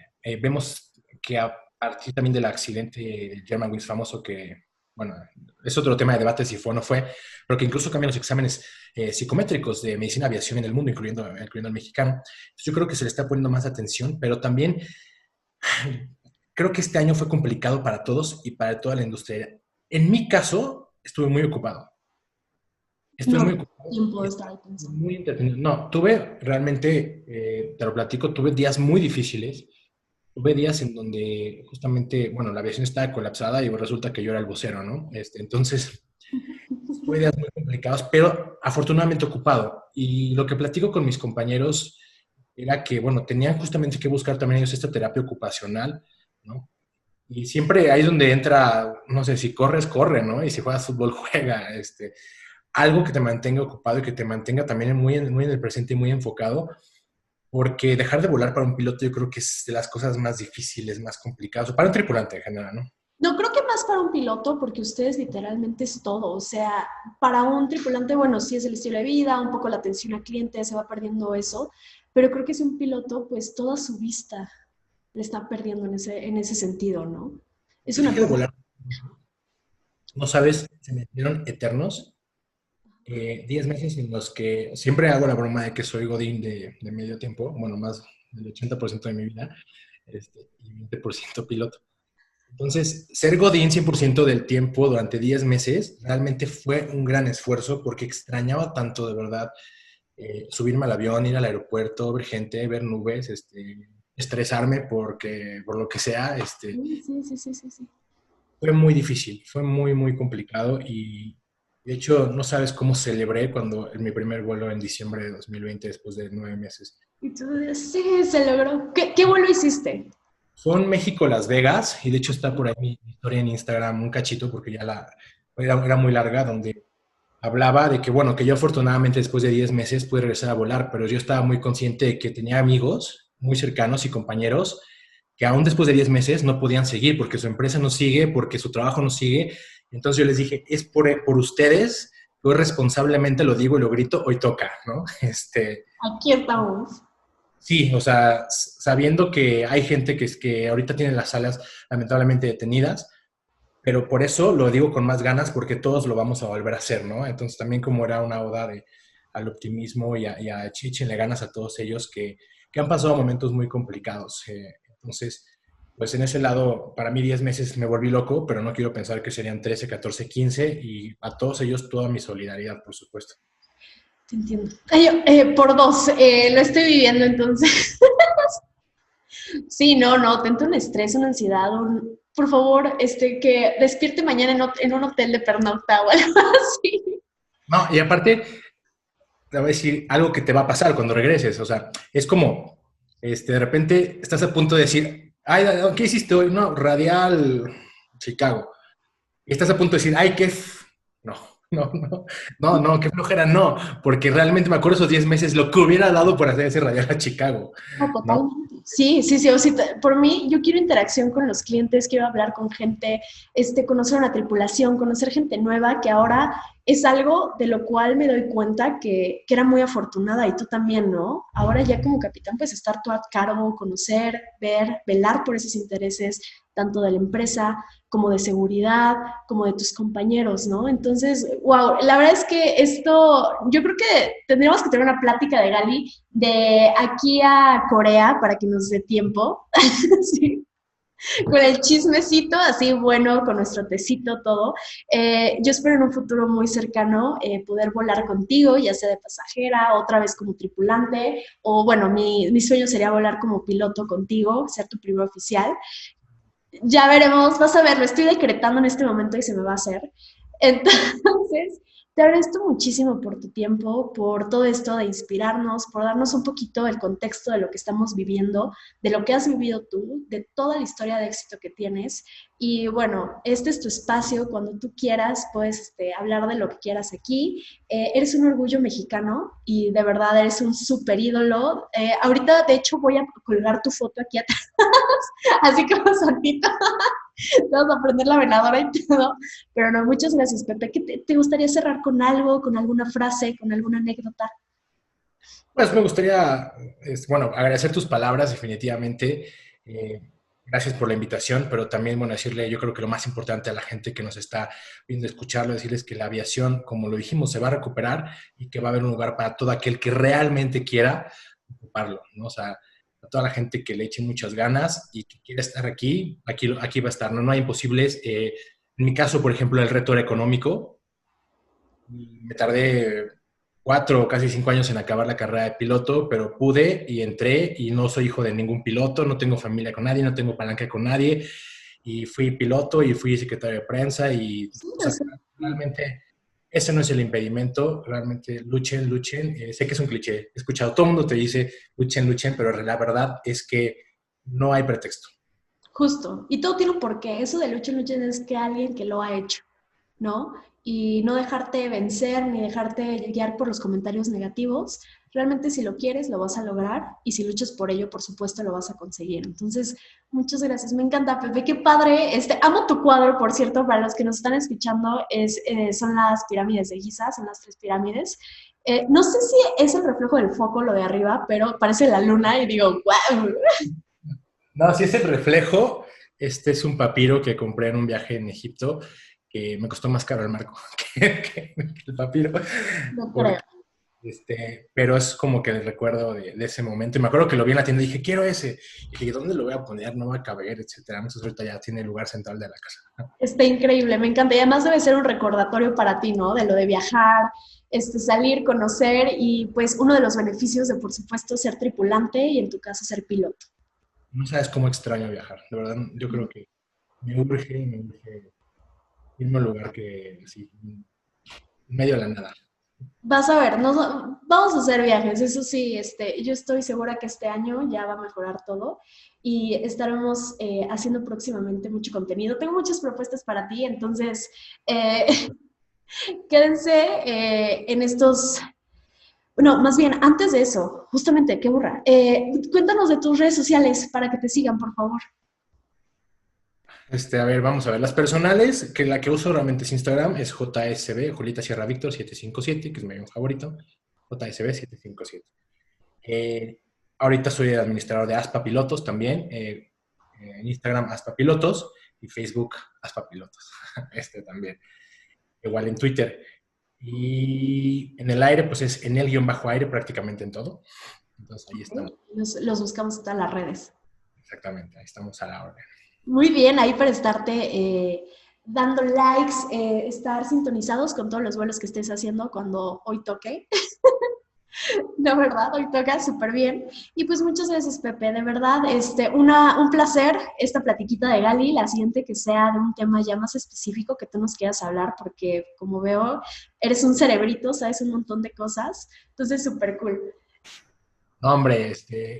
Vemos que a partir también del accidente de Germanwings famoso, que, bueno, es otro tema de debate si fue o no fue, pero que incluso cambian los exámenes psicométricos de medicina aviación en el mundo, incluyendo el mexicano. Entonces, yo creo que se le está poniendo más atención, pero también creo que este año fue complicado para todos y para toda la industria. En mi caso, estuve muy ocupado. Estuve No muy tengo ocupado tiempo y de estuve estar ahí pensando. muy entretenido. No, tuve realmente, te lo platico, tuve días muy difíciles. Tuve días en donde justamente, bueno, la aviación estaba colapsada y resulta que yo era el vocero, ¿no? Entonces, tuve días muy complicados, pero afortunadamente ocupado. Y lo que platico con mis compañeros era que, bueno, tenían justamente que buscar también ellos esta terapia ocupacional, ¿no? Y siempre ahí es donde entra, no sé, si corres, corre, ¿no? Y si juegas fútbol, juega, algo que te mantenga ocupado y que te mantenga también muy en el presente y muy enfocado, porque dejar de volar para un piloto yo creo que es de las cosas más difíciles, más complicadas, o para un tripulante en general, ¿no? No, creo que más para un piloto, porque ustedes literalmente es todo. O sea, para un tripulante, bueno, sí es el estilo de vida, un poco la atención al cliente, se va perdiendo eso, pero creo que si un piloto, pues toda su vista le está perdiendo en ese sentido, ¿no? Es Yo una dejé de pena. volar, no sabes, se me dieron eternos 10 meses en los que siempre hago la broma de que soy Godín de medio tiempo, bueno, más del 80% de mi vida, y 20% piloto. Entonces, ser Godín 100% del tiempo durante 10 meses realmente fue un gran esfuerzo porque extrañaba tanto de verdad subirme al avión, ir al aeropuerto, ver gente, ver nubes, estresarme por lo que sea. Sí, sí, sí, sí, sí, sí. Fue muy difícil, fue muy, muy complicado De hecho, no sabes cómo celebré cuando en mi primer vuelo en diciembre de 2020, después de 9 meses. Y tú dices, sí, se logró. ¿Qué vuelo hiciste? Fue en México-Las Vegas, y de hecho está por ahí mi historia en Instagram, un cachito, porque era muy larga, donde hablaba de que, bueno, que yo afortunadamente después de 10 meses pude regresar a volar, pero yo estaba muy consciente de que tenía amigos muy cercanos y compañeros que aún después de 10 meses no podían seguir porque su empresa no sigue, porque su trabajo no sigue. Entonces yo les dije, es por ustedes, yo responsablemente lo digo y lo grito, hoy toca, ¿no? Aquí estamos. Sí, o sea, sabiendo que hay gente que ahorita tiene las salas lamentablemente detenidas, pero por eso lo digo con más ganas porque todos lo vamos a volver a hacer, ¿no? Entonces también como era una oda al optimismo y a le ganas a todos ellos que han pasado momentos muy complicados. Entonces, pues en ese lado, para mí 10 meses me volví loco, pero no quiero pensar que serían 13, 14, 15 y a todos ellos toda mi solidaridad, por supuesto. Te entiendo. Ay, por dos, lo estoy viviendo entonces. Sí, no, tento un estrés, una ansiedad, por favor, que despierte mañana en un hotel de pernocta o algo así. No, y aparte, te voy a decir algo que te va a pasar cuando regreses. O sea, es como, de repente estás a punto de decir, ay, ¿qué hiciste hoy? No, Radial Chicago. Y estás a punto de decir, ay, no, no, qué flojera, no, porque realmente me acuerdo esos 10 meses lo que hubiera dado por hacer ese Radial a Chicago, No, ¿no? totalmente. Sí, sí, sí. O sea, por mí, yo quiero interacción con los clientes, quiero hablar con gente, conocer una tripulación, conocer gente nueva, que ahora es algo de lo cual me doy cuenta que era muy afortunada y tú también, ¿no? Ahora ya como capitán, pues estar tú a cargo, conocer, ver, velar por esos intereses, tanto de la empresa como de seguridad, como de tus compañeros, ¿no? Entonces, wow, la verdad es que esto, yo creo que tendríamos que tener una plática de Gali de aquí a Corea para que nos dé tiempo, sí, con el chismecito así bueno, con nuestro tecito, todo. Yo espero en un futuro muy cercano poder volar contigo, ya sea de pasajera, otra vez como tripulante, o bueno, mi sueño sería volar como piloto contigo, ser tu primer oficial. Ya veremos, vas a ver, lo estoy decretando en este momento y se me va a hacer. Entonces, te agradezco muchísimo por tu tiempo, por todo esto de inspirarnos, por darnos un poquito el contexto de lo que estamos viviendo, de lo que has vivido tú, de toda la historia de éxito que tienes. Y bueno, este es tu espacio, cuando tú quieras, puedes hablar de lo que quieras aquí. Eres un orgullo mexicano y de verdad eres un súper ídolo. Ahorita, de hecho, voy a colgar tu foto aquí atrás, así como Santito. Vamos a prender la veladora y todo. Pero no, muchas gracias, Pepe. ¿Qué te gustaría cerrar con algo, con alguna frase, con alguna anécdota? Pues me gustaría, bueno, agradecer tus palabras definitivamente. Eh, Gracias por la invitación, pero también, bueno, decirle, yo creo que lo más importante a la gente que nos está viendo, escucharlo, decirles que la aviación, como lo dijimos, se va a recuperar y que va a haber un lugar para todo aquel que realmente quiera ocuparlo, ¿no? O sea, a toda la gente que le eche muchas ganas y que quiera estar aquí va a estar, ¿no? No hay imposibles. En mi caso, por ejemplo, el reto era económico. Me tardé 4 o casi 5 años en acabar la carrera de piloto, pero pude y entré y no soy hijo de ningún piloto, no tengo familia con nadie, no tengo palanca con nadie y fui piloto y fui secretario de prensa y, Sí, o o sea, sea, realmente ese no es el impedimento, realmente luchen, luchen. Sé que es un cliché, he escuchado, todo el mundo te dice luchen, luchen, pero la verdad es que no hay pretexto. justo. Y todo tiene un porqué. Eso de lucha, lucha es que alguien que lo ha hecho, ¿no? Y no dejarte vencer ni dejarte guiar por los comentarios negativos. Realmente si lo quieres, lo vas a lograr y si luchas por ello, por supuesto, lo vas a conseguir. Entonces, muchas gracias. Me encanta, Pepe. Qué padre. Amo tu cuadro, por cierto, para los que nos están escuchando, son las pirámides de Giza, son las tres pirámides. No sé si es el reflejo del foco lo de arriba, pero parece la luna y digo, wow. No, si es el reflejo, este es un papiro que compré en un viaje en Egipto, que me costó más caro el marco que el papiro, No creo. porque, pero es como que el recuerdo de ese momento. Y me acuerdo que lo vi en la tienda y dije, quiero ese. Y dije, ¿dónde lo voy a poner? No va a caber, etcétera. Entonces ahorita ya tiene el lugar central de la casa. Está increíble, me encanta. Y además debe ser un recordatorio para ti, ¿no? De lo de viajar, salir, conocer y pues uno de los beneficios de, por supuesto, ser tripulante y en tu caso ser piloto. No sabes cómo extraño viajar. De verdad, yo creo que me urge irme a un lugar que sí. en medio de la nada. Vas a ver, vamos a hacer viajes, eso sí, yo estoy segura que este año ya va a mejorar todo y estaremos haciendo próximamente mucho contenido. Tengo muchas propuestas para ti, entonces eh, quédense en estos. No, más bien, antes de eso, justamente, qué burra. Cuéntanos de tus redes sociales para que te sigan, por favor. A ver, vamos a ver. Las personales, que la que uso realmente es Instagram, es JSB, Julita Sierra Víctor 757, que es mi favorito. JSB 757. Ahorita soy administrador de Aspa Pilotos también. En Instagram Aspa Pilotos y Facebook Aspa Pilotos. También. Igual en Twitter. Y en el aire, pues es en el guión bajo aire prácticamente en todo. Entonces ahí estamos. Los buscamos en todas las redes. Exactamente, ahí estamos a la orden. Muy bien, ahí para estarte dando likes, estar sintonizados con todos los vuelos que estés haciendo cuando hoy toque. De verdad, hoy toca súper bien. Y pues muchas gracias, Pepe. De verdad, un placer esta platiquita de Gali. La siguiente que sea de un tema ya más específico que tú nos quieras hablar, porque como veo, eres un cerebrito, sabes un montón de cosas. Entonces, súper cool. No, hombre,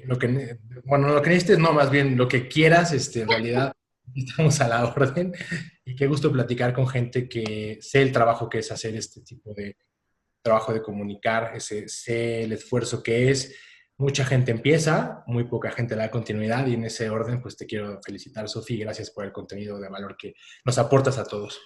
lo que necesites, no, más bien lo que quieras, en realidad estamos a la orden. Y qué gusto platicar con gente que sé el trabajo que es hacer este tipo de trabajo de comunicar, sé el esfuerzo que es. Mucha gente empieza, muy poca gente le da continuidad y en ese orden pues te quiero felicitar, Sofi, gracias por el contenido de valor que nos aportas a todos.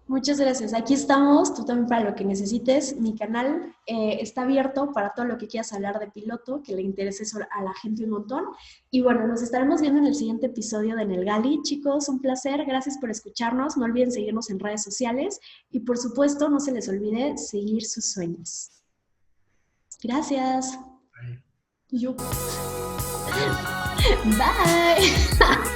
Muchas gracias. Aquí estamos, tú también para lo que necesites. Mi canal está abierto para todo lo que quieras hablar de piloto, que le interese a la gente un montón. Y bueno, nos estaremos viendo en el siguiente episodio de En el Gali. Chicos, un placer. Gracias por escucharnos. No olviden seguirnos en redes sociales y por supuesto, no se les olvide seguir sus sueños. Gracias. Bye. Yo. Bye.